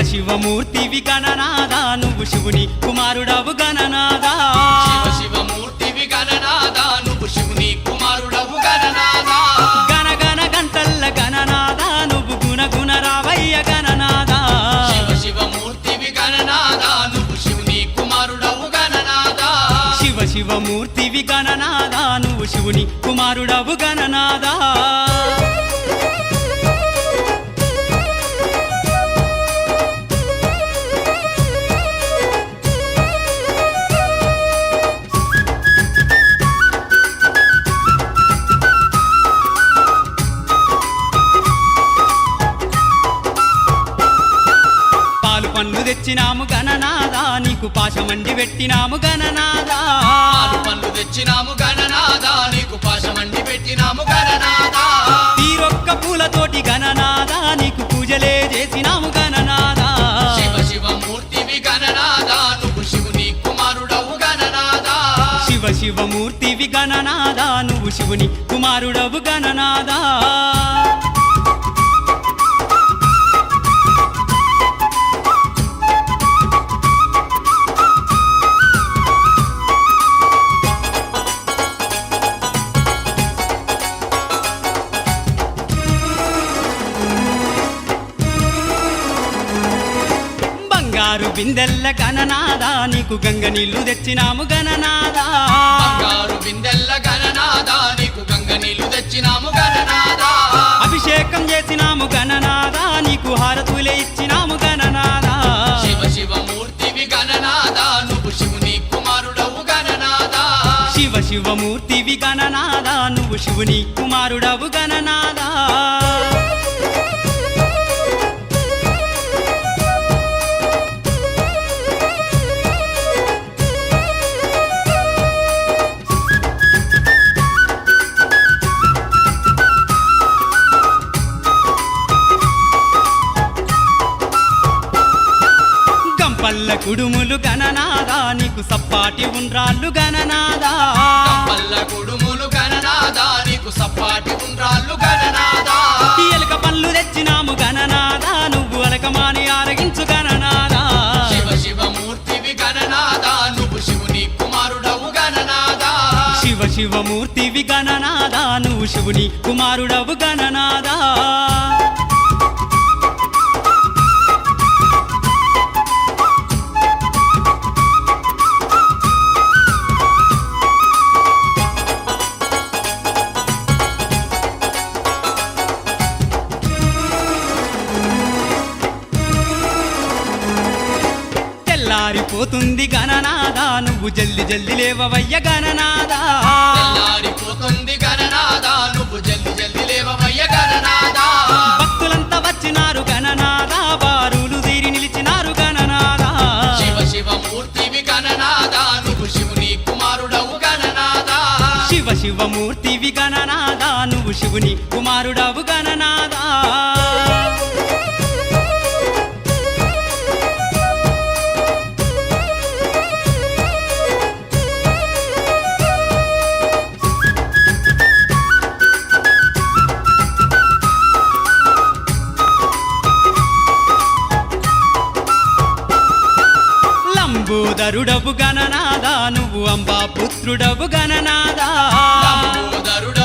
శివమూర్తివి గణనాదా నువ్వు శివుని కుమారుడవు గణనాదా శివమూర్తివి గణనాదా నువ్వు శివుని కుమారుడవు గణనాదా గణ గణ గంటల్ల గణనాదా నువ్వు గుణ గుణ రావయ్య గణనాదా శివమూర్తివి గణనాదా నువ్వు శివుని కుమారుడవు గణనాదా శివమూర్తివి గణనాదా నువ్వు శివుని కుమారుడవు గణనాదా పండ్లు తెచ్చినాము గణనాదా నీకు పాశమండి పెట్టినాము గణనాదా పండ్లు తెచ్చినాము గణనాదా నీకు పాశమండి పెట్టినాము గణనాదా తీరొక్క పూలతోటి గణనాదా నీకు పూజలే చేసినాము గణనాదా శివమూర్తివి గణనాదా నువ్వు శివుని కుమారుడవు గణనాదా శివమూర్తివి గణనాదా నువ్వు శివుని కుమారుడవు గణనాదా బంగారు బిందెల్ల గణనాదా నీకు గంగ నీళ్లు తెచ్చినాము గణనాదా బంగారు బిందెల్ల గణనాదా నీకు గంగ నీళ్లు తెచ్చినాము గణనాదా అభిషేకం చేసినాము గణనాదా నీకు హారతులే ఇచ్చినాము గణనాదా శివమూర్తివి గణనాదా నువ్వు శివుని కుమారుడవు గణనాదా శివమూర్తివి గణనాదా నువ్వు శివుని కుమారుడవు గణనాదా పల్ల కుడుములు గణనాదా నీకు సప్పాటి ఉండ్రాళ్ళు గణనాదా పల్ల కుడుములు గణనాదా నీకు సప్పాటి ఉండ్రాళ్ళు గణనాదా ఎలక పళ్ళు తెచ్చినాము గణనాదా నువ్వు అలకమాని ఆరగించు గణనాదా శివమూర్తివి గణనాదా నువ్వు శివుని కుమారుడవు గణనాదా శివమూర్తివి గణనాదా నువ్వు శివుని కుమారుడవు గణనాదా తెల్లారిపోతుంది గణనాదా నువ్వు జల్ది జల్ది లేవవయ్య గణనాదా తెల్లారిపోతుంది గణనాదా నువ్వు జల్ది జల్ది లేవవయ్య గణనాదా భక్తులంతా వచ్చినారు గణనాదా బారులు తీరి నిలిచినారు గణనాదా శివమూర్తివి గణనాదా నువ్వు శివుని కుమారుడవు గణనాదా శివమూర్తివి గణనాదా నువ్వు శివుని కుమారుడవు గణనాదా లంబోదరుడవు గణనాదా నువ్వు అంబా పుత్రుడవు గణనాదా లంబోదరుడవు